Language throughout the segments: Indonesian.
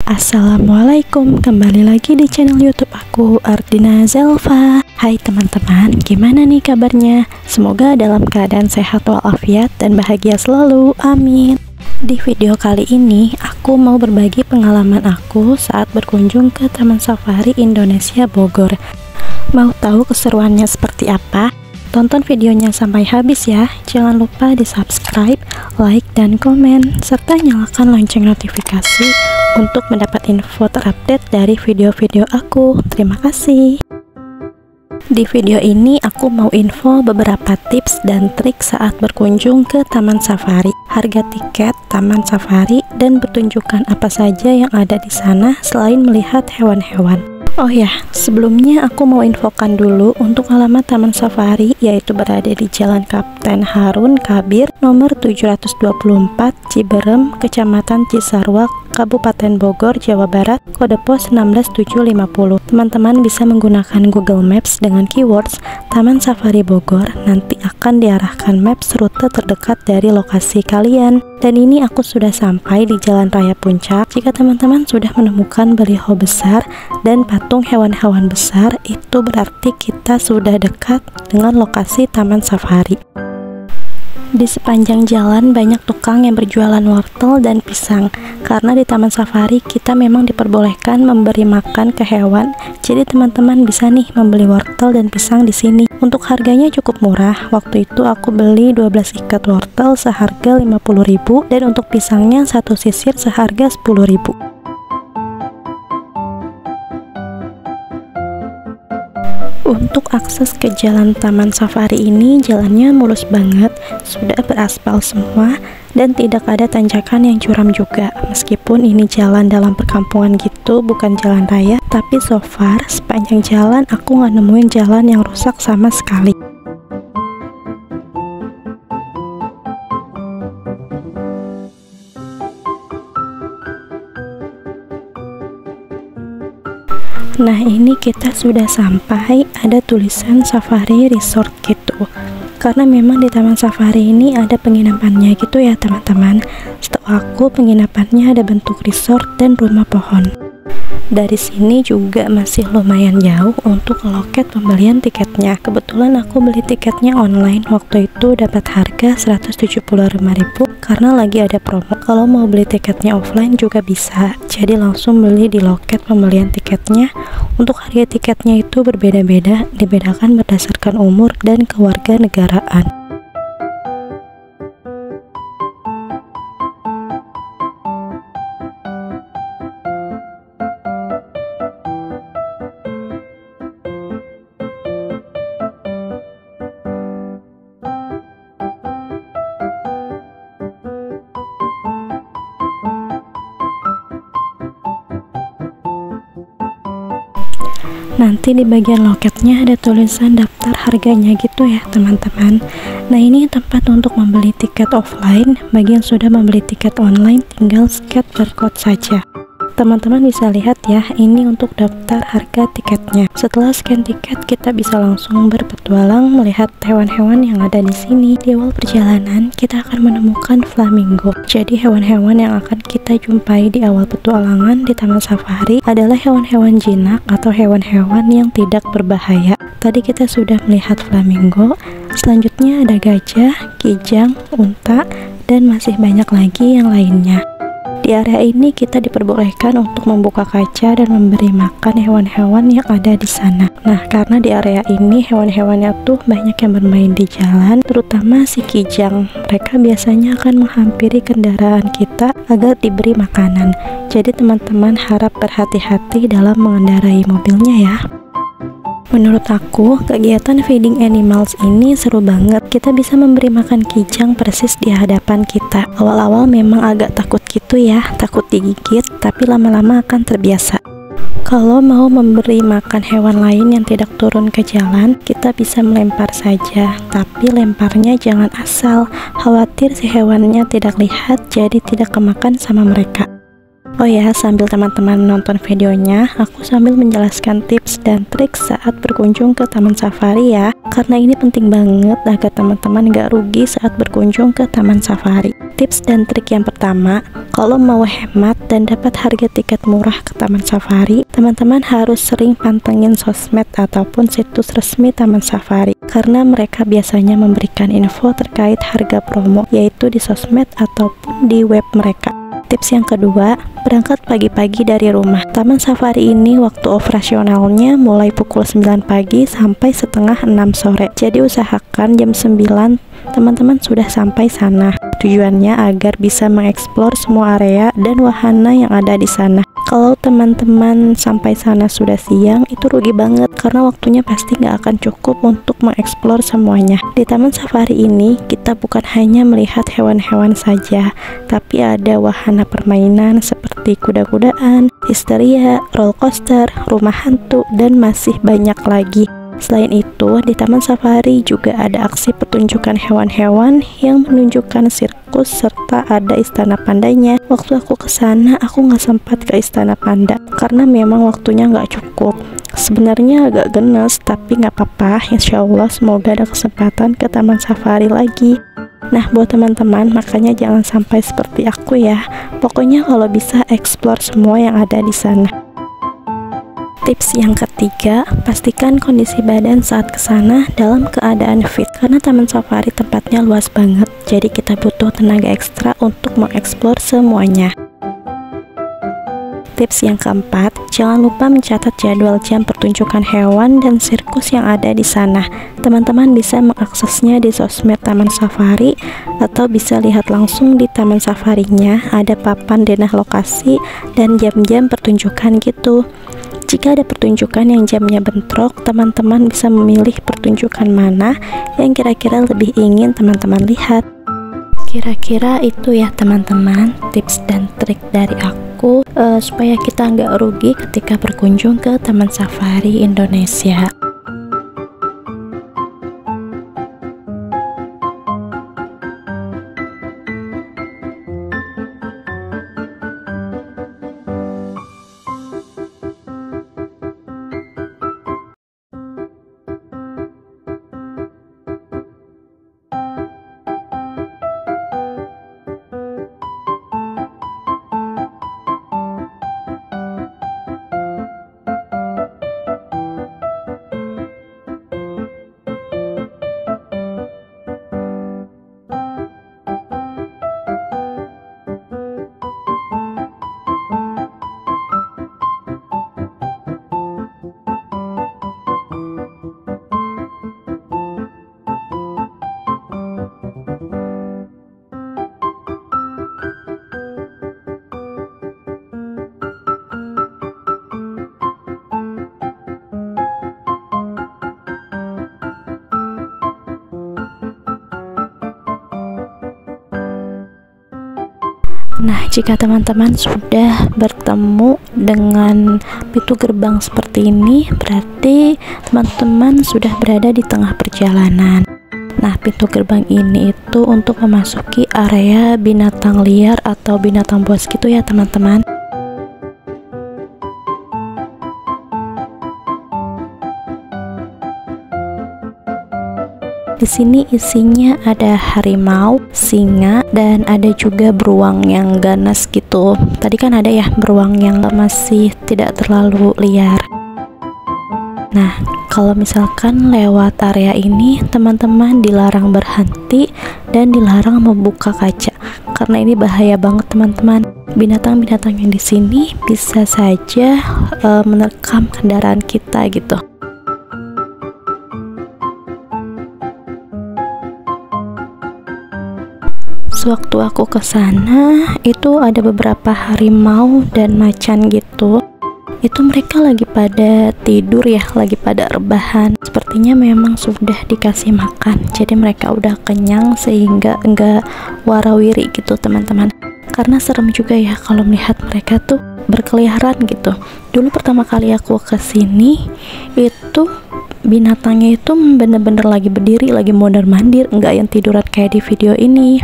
Assalamualaikum, kembali lagi di channel YouTube aku, Ardina Zelva. Hai teman-teman, gimana nih kabarnya? Semoga dalam keadaan sehat walafiat dan bahagia selalu, amin. Di video kali ini, aku mau berbagi pengalaman aku saat berkunjung ke Taman Safari Indonesia Bogor. Mau tahu keseruannya seperti apa? Tonton videonya sampai habis ya. Jangan lupa di subscribe, like, dan komen, serta nyalakan lonceng notifikasi untuk mendapat info terupdate dari video-video aku. Terima kasih. Di video ini aku mau info beberapa tips dan trik saat berkunjung ke Taman Safari, harga tiket Taman Safari, dan pertunjukan apa saja yang ada di sana selain melihat hewan-hewan. Oh ya, sebelumnya aku mau infokan dulu untuk alamat Taman Safari, yaitu berada di Jalan Kapten Harun Kabir nomor 724 Ciberem, Kecamatan Cisarua, Kabupaten Bogor, Jawa Barat, kode pos 16750. Teman-teman bisa menggunakan Google Maps dengan keywords Taman Safari Bogor, nanti akan diarahkan maps rute terdekat dari lokasi kalian. Dan ini aku sudah sampai di Jalan Raya Puncak. Jika teman-teman sudah menemukan baliho besar dan patung hewan-hewan besar, itu berarti kita sudah dekat dengan lokasi Taman Safari. Di sepanjang jalan banyak tukang yang berjualan wortel dan pisang. Karena di Taman Safari kita memang diperbolehkan memberi makan ke hewan. Jadi teman-teman bisa nih membeli wortel dan pisang di sini. Untuk harganya cukup murah. Waktu itu aku beli 12 ikat wortel seharga 50.000 dan untuk pisangnya satu sisir seharga 10.000. Untuk akses ke jalan Taman Safari ini jalannya mulus banget, sudah beraspal semua dan tidak ada tanjakan yang curam juga. Meskipun ini jalan dalam perkampungan gitu, bukan jalan raya, tapi so far sepanjang jalan aku nggak nemuin jalan yang rusak sama sekali. Nah, ini kita sudah sampai, ada tulisan Safari Resort gitu. Karena memang di Taman Safari ini ada penginapannya gitu ya teman-teman. Setahu aku penginapannya ada bentuk resort dan rumah pohon. Dari sini juga masih lumayan jauh untuk loket pembelian tiketnya. Kebetulan aku beli tiketnya online, waktu itu dapat harga 175.000 karena lagi ada promo. Kalau mau beli tiketnya offline juga bisa, jadi langsung beli di loket pembelian tiketnya. Untuk harga tiketnya itu berbeda-beda, dibedakan berdasarkan umur dan kewarganegaraan. Nanti di bagian loketnya ada tulisan daftar harganya gitu ya teman-teman. Nah, ini tempat untuk membeli tiket offline. Bagi yang sudah membeli tiket online tinggal scan barcode saja. Teman-teman bisa lihat ya, ini untuk daftar harga tiketnya. Setelah scan tiket, kita bisa langsung berpetualang melihat hewan-hewan yang ada di sini. Di awal perjalanan, kita akan menemukan flamingo. Jadi hewan-hewan yang akan kita jumpai di awal petualangan di Taman Safari adalah hewan-hewan jinak atau hewan-hewan yang tidak berbahaya. Tadi kita sudah melihat flamingo, selanjutnya ada gajah, kijang, unta, dan masih banyak lagi yang lainnya. Di area ini kita diperbolehkan untuk membuka kaca dan memberi makan hewan-hewan yang ada di sana. Nah, karena di area ini hewan-hewannya tuh banyak yang bermain di jalan, terutama si kijang. Mereka biasanya akan menghampiri kendaraan kita agar diberi makanan. Jadi teman-teman harap berhati-hati dalam mengendarai mobilnya ya. Menurut aku, kegiatan feeding animals ini seru banget. Kita bisa memberi makan kijang persis di hadapan kita. Awal-awal memang agak takut gitu ya, takut digigit, tapi lama-lama akan terbiasa. Kalau mau memberi makan hewan lain yang tidak turun ke jalan, kita bisa melempar saja, tapi lemparnya jangan asal. Khawatir si hewannya tidak lihat, jadi tidak kemakan sama mereka. Oh ya, sambil teman-teman nonton videonya, aku sambil menjelaskan tips dan trik saat berkunjung ke Taman Safari ya. karena ini penting banget agar teman-teman gak rugi saat berkunjung ke taman safari. Tips dan trik yang pertama, kalau mau hemat dan dapat harga tiket murah ke taman safari, teman-teman harus sering pantengin sosmed ataupun situs resmi taman safari, karena mereka biasanya memberikan info terkait harga promo, yaitu di sosmed ataupun di web mereka. Tips yang kedua, berangkat pagi-pagi dari rumah. Taman safari ini waktu operasionalnya mulai pukul 9 pagi sampai setengah 6 sore. Jadi usahakan jam 9 teman-teman sudah sampai sana. Tujuannya agar bisa mengeksplor semua area dan wahana yang ada di sana. Kalau teman-teman sampai sana sudah siang, itu rugi banget karena waktunya pasti nggak akan cukup untuk mengeksplor semuanya. Di taman safari ini, kita bukan hanya melihat hewan-hewan saja, tapi ada wahana permainan seperti kuda-kudaan, histeria, roller coaster, rumah hantu, dan masih banyak lagi. Selain itu, di taman safari juga ada aksi pertunjukan hewan-hewan yang menunjukkan sirkus serta ada istana pandanya. Waktu aku kesana, aku nggak sempat ke istana panda karena memang waktunya nggak cukup. Sebenarnya agak gemes, tapi nggak apa-apa. Insya Allah semoga ada kesempatan ke taman safari lagi. Nah, buat teman-teman, makanya jangan sampai seperti aku ya. Pokoknya kalau bisa explore semua yang ada di sana. Tips yang ketiga, pastikan kondisi badan saat kesana dalam keadaan fit, karena taman safari tempatnya luas banget, jadi kita butuh tenaga ekstra untuk mengeksplor semuanya. Tips yang keempat, jangan lupa mencatat jadwal jam pertunjukan hewan dan sirkus yang ada di sana. Teman-teman bisa mengaksesnya di sosmed taman safari atau bisa lihat langsung di taman safarinya, ada papan denah lokasi dan jam-jam pertunjukan gitu. Jika ada pertunjukan yang jamnya bentrok, teman-teman bisa memilih pertunjukan mana yang kira-kira lebih ingin teman-teman lihat. Kira-kira itu ya teman-teman, tips dan trik dari aku supaya kita nggak rugi ketika berkunjung ke Taman Safari Indonesia. Nah, jika teman-teman sudah bertemu dengan pintu gerbang seperti ini, berarti teman-teman sudah berada di tengah perjalanan. Nah, pintu gerbang ini itu untuk memasuki area binatang liar atau binatang buas gitu ya teman-teman. Di sini isinya ada harimau, singa, dan ada juga beruang yang ganas gitu. Tadi kan ada ya beruang yang masih tidak terlalu liar. Nah, kalau misalkan lewat area ini, teman-teman dilarang berhenti dan dilarang membuka kaca karena ini bahaya banget teman-teman. Binatang-binatang yang di sini bisa saja menerkam kendaraan kita gitu. Sewaktu aku ke sana, itu ada beberapa harimau dan macan gitu. Itu mereka lagi pada tidur ya, lagi pada rebahan. Sepertinya memang sudah dikasih makan, jadi mereka udah kenyang sehingga enggak warawiri gitu teman-teman. Karena serem juga ya kalau melihat mereka tuh berkeliaran gitu. Dulu pertama kali aku ke sini, itu binatangnya itu bener-bener lagi berdiri, lagi mondar-mandir, enggak yang tiduran kayak di video ini.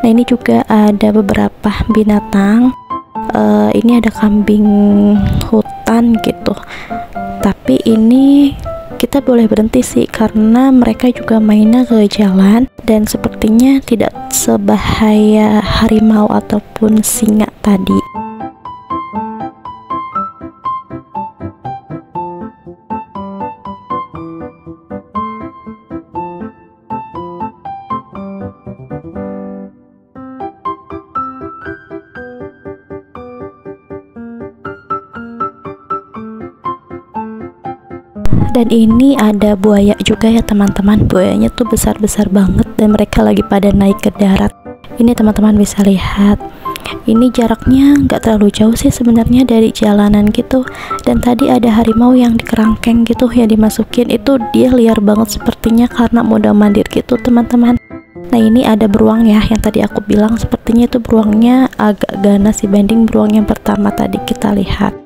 Nah, ini juga ada beberapa binatang. Ini ada kambing hutan gitu, tapi ini kita boleh berhenti sih, karena mereka juga mainnya ke jalan dan sepertinya tidak sebahaya harimau ataupun singa tadi. Dan ini ada buaya juga ya teman-teman. Buayanya tuh besar-besar banget dan mereka lagi pada naik ke darat. Ini teman-teman bisa lihat. Ini jaraknya nggak terlalu jauh sih sebenarnya dari jalanan gitu. Dan tadi ada harimau yang di kerangkeng gitu yang dimasukin, itu dia liar banget sepertinya karena mondar mandir gitu teman-teman. Nah ini ada beruang ya, yang tadi aku bilang sepertinya itu beruangnya agak ganas dibanding beruang yang pertama tadi kita lihat.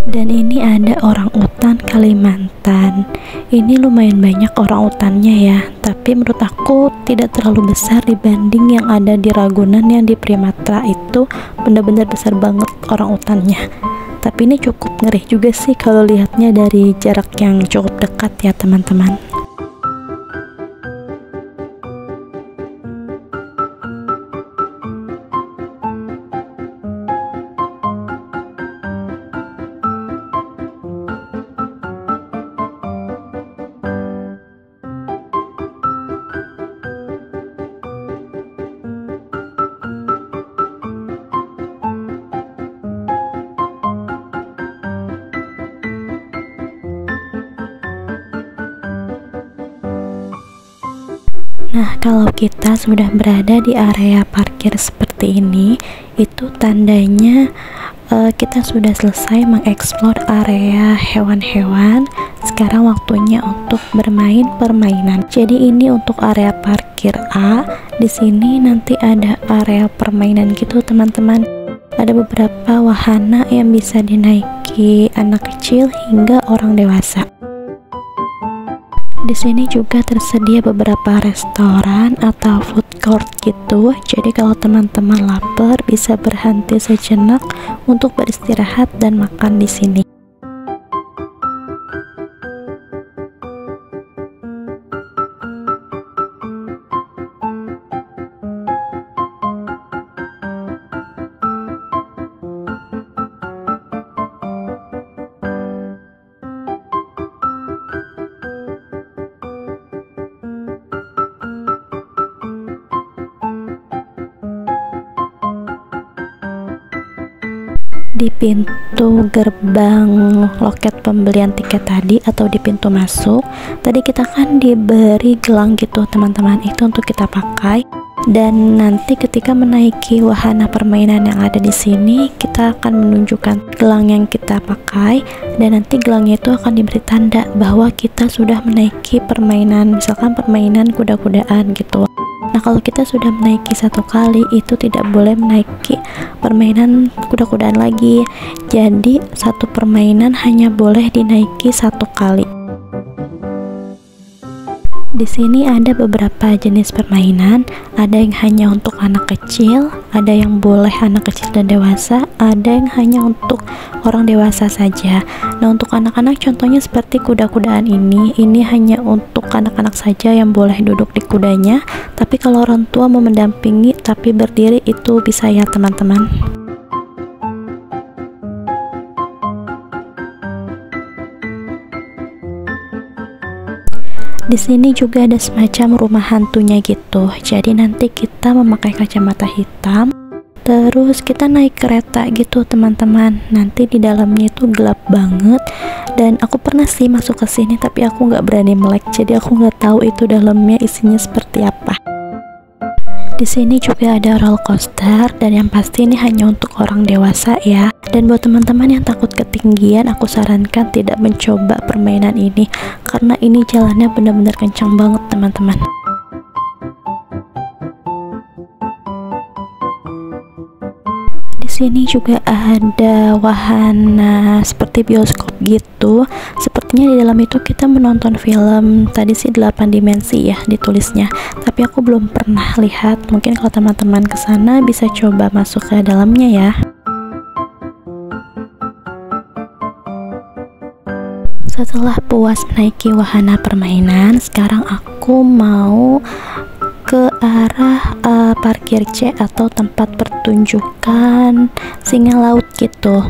Dan ini ada orang utan Kalimantan. Ini lumayan banyak orang utannya ya, tapi menurut aku tidak terlalu besar dibanding yang ada di Ragunan. Yang di Primatra itu benar-benar besar banget orang utannya. Tapi ini cukup ngeri juga sih kalau lihatnya dari jarak yang cukup dekat ya teman-teman. Nah, kalau kita sudah berada di area parkir seperti ini, itu tandanya kita sudah selesai mengeksplor area hewan-hewan. Sekarang waktunya untuk bermain permainan. Jadi ini untuk area parkir A. Di sini nanti ada area permainan gitu teman-teman. Ada beberapa wahana yang bisa dinaiki anak kecil hingga orang dewasa. Di sini juga tersedia beberapa restoran atau food court gitu. Jadi kalau teman-teman lapar bisa berhenti sejenak untuk beristirahat dan makan di sini. Di pintu gerbang loket pembelian tiket tadi atau di pintu masuk tadi kita kan diberi gelang gitu teman-teman, itu untuk kita pakai. Dan nanti ketika menaiki wahana permainan yang ada di sini, kita akan menunjukkan gelang yang kita pakai, dan nanti gelangnya itu akan diberi tanda bahwa kita sudah menaiki permainan, misalkan permainan kuda-kudaan gitu. Nah kalau kita sudah menaiki satu kali, itu tidak boleh menaiki permainan kuda-kudaan lagi. Jadi satu permainan hanya boleh dinaiki satu kali. Di sini ada beberapa jenis permainan, ada yang hanya untuk anak kecil, ada yang boleh anak kecil dan dewasa, ada yang hanya untuk orang dewasa saja. Nah untuk anak-anak contohnya seperti kuda-kudaan ini hanya untuk anak-anak saja yang boleh duduk di kudanya, tapi kalau orang tua mau mendampingi tapi berdiri itu bisa ya teman-teman. Di sini juga ada semacam rumah hantunya gitu. Jadi nanti kita memakai kacamata hitam, terus kita naik kereta gitu teman-teman. Nanti di dalamnya itu gelap banget. Dan aku pernah sih masuk ke sini, tapi aku nggak berani melek. Jadi aku nggak tahu itu dalamnya isinya seperti apa. Di sini juga ada roller coaster, dan yang pasti ini hanya untuk orang dewasa ya. Dan buat teman-teman yang takut ketinggian, aku sarankan tidak mencoba permainan ini karena ini jalannya benar-benar kencang banget teman-teman. Di sini juga ada wahana seperti bioskop gitu. Sepertinya di dalam itu kita menonton film. Tadi sih 8 dimensi ya ditulisnya, tapi aku belum pernah lihat. Mungkin kalau teman-teman kesana bisa coba masuk ke dalamnya ya. Setelah puas menaiki wahana permainan, sekarang aku mau ke arah parkir C atau tempat pertunjukan singa laut gitu.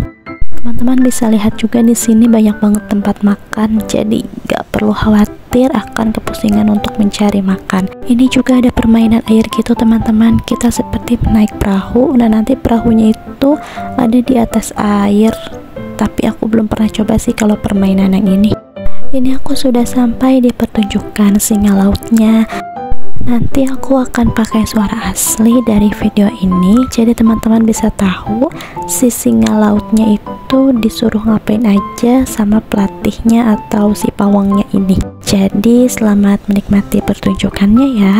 Teman-teman bisa lihat juga di sini banyak banget tempat makan, jadi gak perlu khawatir akan kepusingan untuk mencari makan. Ini juga ada permainan air gitu teman-teman. Kita seperti naik perahu, dan nanti perahunya itu ada di atas air. Tapi aku belum pernah coba sih kalau permainan yang ini. Ini aku sudah sampai di pertunjukan singa lautnya. Nanti aku akan pakai suara asli dari video ini, jadi teman-teman bisa tahu si singa lautnya itu disuruh ngapain aja sama pelatihnya atau si pawangnya ini. Jadi selamat menikmati pertunjukannya ya.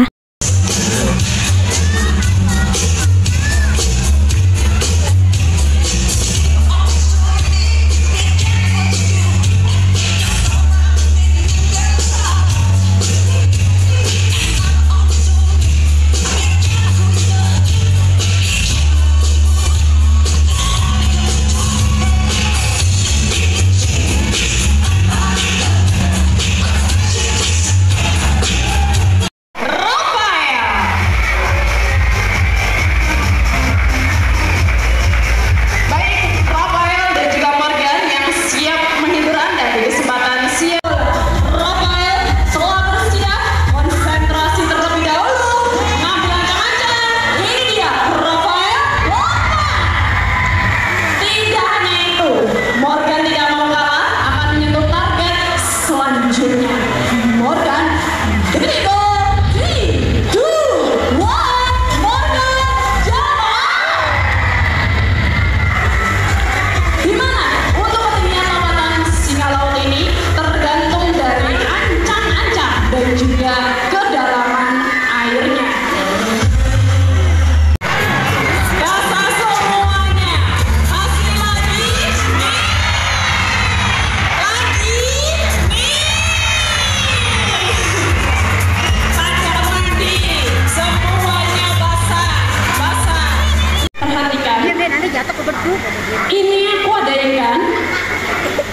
Ini aku ada ikan,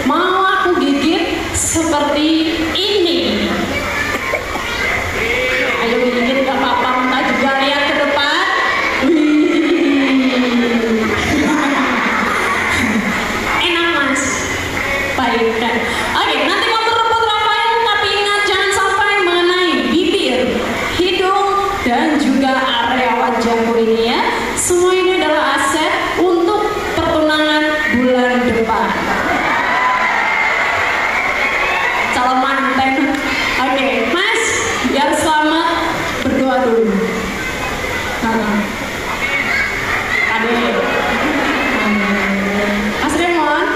mau aku gigit seperti ini. Ayo gigit, gak apa-apa, kita juga lihat ke depan. Enak mas, baik kan? Oke, nanti mau berebut Rafael, tapi ingat jangan sampai mengenai bibir, hidung, dan juga area wajah ini ya. Semua ini adalah aset untuk pertunangan bulan depan. Calon manten. Oke, mas, biar selamat berdoa dulu. Adek. Mas Raymond,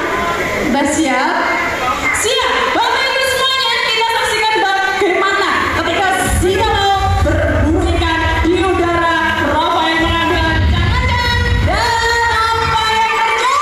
udah siap? Siap. Bapak Ibu semuanya, kita saksikan bagaimana ketika singa laut berburu ikan di udara. Rafael mengambil jangan-jangan, dan apa yang terjadi?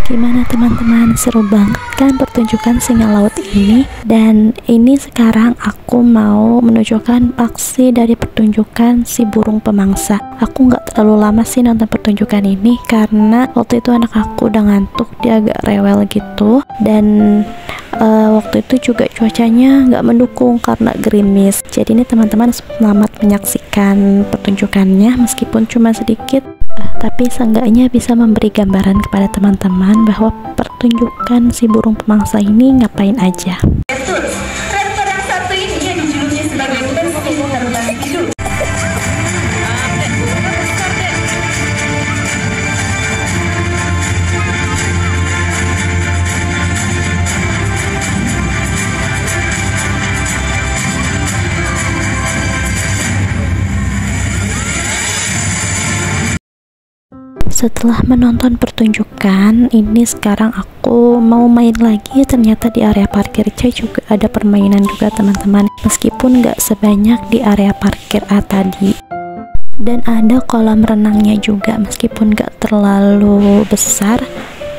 Gimana teman-teman, seru banget kan pertunjukan singa laut ini? Dan ini sekarang aku mau menunjukkan aksi dari pertunjukan si burung pemangsa. Aku nggak terlalu lama sih nonton pertunjukan ini karena waktu itu anak aku udah ngantuk, dia agak rewel gitu. Dan waktu itu juga cuacanya nggak mendukung karena gerimis. Jadi ini teman-teman selamat menyaksikan pertunjukannya meskipun cuma sedikit. Tapi seenggaknya bisa memberi gambaran kepada teman-teman bahwa pertunjukan si burung pemangsa ini ngapain aja. Betul. Predator yang satu ini yang dijuluki sebagai pensil terbang hidup. Setelah menonton pertunjukan ini, sekarang aku mau main lagi. Ternyata di area parkir C juga ada permainan juga teman-teman, meskipun nggak sebanyak di area parkir A tadi. Dan ada kolam renangnya juga, meskipun gak terlalu besar,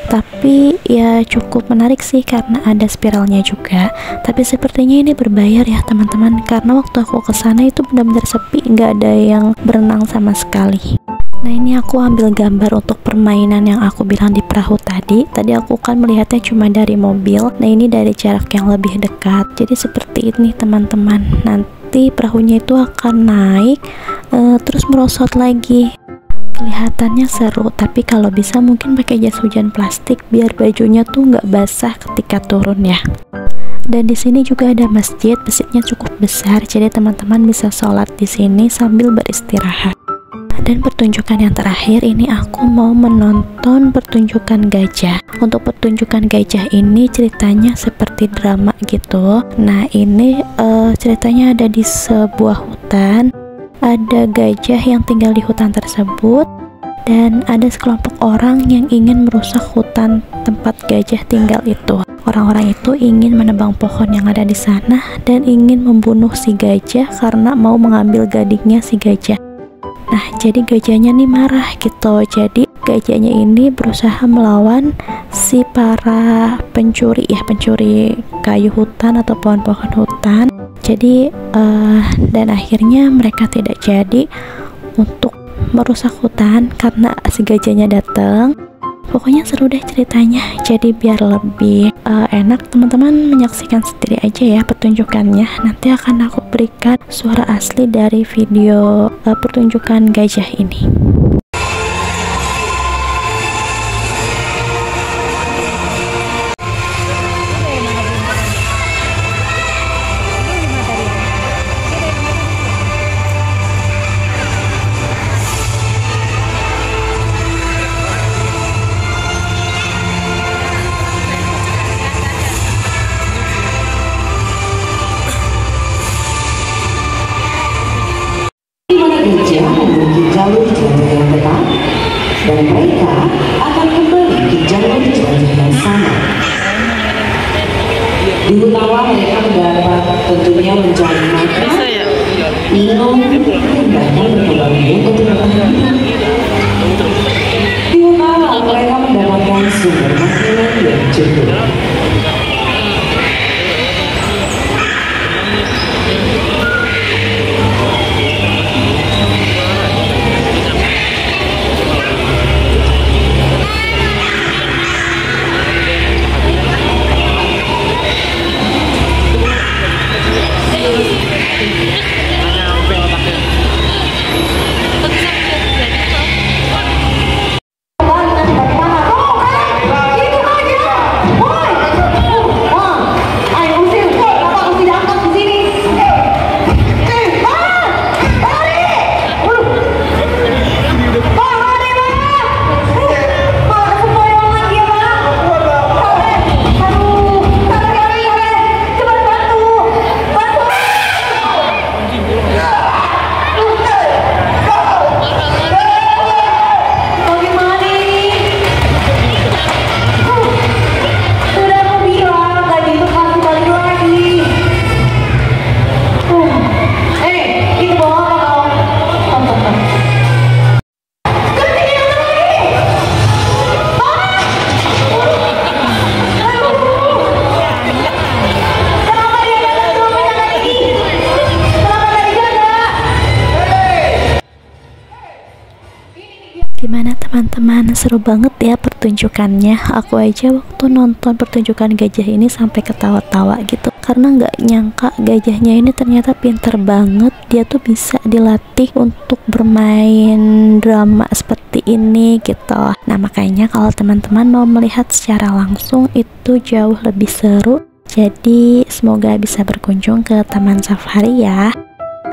tapi ya cukup menarik sih karena ada spiralnya juga. Tapi sepertinya ini berbayar ya teman-teman, karena waktu aku kesana itu benar-benar sepi, nggak ada yang berenang sama sekali. Nah ini aku ambil gambar untuk permainan yang aku bilang di perahu tadi. Tadi aku kan melihatnya cuma dari mobil, nah ini dari jarak yang lebih dekat. Jadi seperti ini teman-teman, nanti perahunya itu akan naik terus merosot lagi. Kelihatannya seru, tapi kalau bisa mungkin pakai jas hujan plastik biar bajunya tuh nggak basah ketika turun ya. Dan di sini juga ada masjid, masjidnya cukup besar, jadi teman-teman bisa sholat di sini sambil beristirahat. Dan pertunjukan yang terakhir ini aku mau menonton pertunjukan gajah. Untuk pertunjukan gajah ini ceritanya seperti drama gitu. Nah ini ceritanya ada di sebuah hutan. Ada gajah yang tinggal di hutan tersebut, dan ada sekelompok orang yang ingin merusak hutan tempat gajah tinggal itu. Orang-orang itu ingin menebang pohon yang ada di sana dan ingin membunuh si gajah karena mau mengambil gadingnya si gajah. Nah, jadi gajahnya nih marah gitu. Jadi gajahnya ini berusaha melawan si para pencuri kayu hutan atau pohon-pohon hutan. Jadi dan akhirnya mereka tidak jadi untuk merusak hutan karena si gajahnya datang. Pokoknya seru deh ceritanya. Jadi biar lebih enak, teman-teman menyaksikan sendiri aja ya pertunjukannya. Nanti akan aku berikan suara asli dari video pertunjukan gajah ini. Gajah memiliki jalur jelajah yang tetap, dan mereka akan kembali ke jalur jelajah yang sama. Di hutan mereka dapat tentunya mencari makan, minum, dan bahkan mencoba untuk bertahan hidup. Di hutan mereka mendapatkan sumber makanan yang cukup. Gimana teman-teman, seru banget ya pertunjukannya. Aku aja waktu nonton pertunjukan gajah ini sampai ketawa-tawa gitu, karena nggak nyangka gajahnya ini ternyata pinter banget. Dia tuh bisa dilatih untuk bermain drama seperti ini gitu. Nah makanya kalau teman-teman mau melihat secara langsung itu jauh lebih seru. Jadi semoga bisa berkunjung ke Taman Safari ya.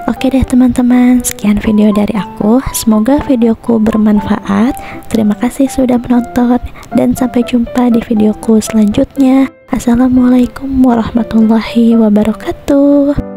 Oke deh teman-teman, sekian video dari aku. Semoga videoku bermanfaat. Terima kasih sudah menonton, dan sampai jumpa di videoku selanjutnya. Assalamualaikum warahmatullahi wabarakatuh.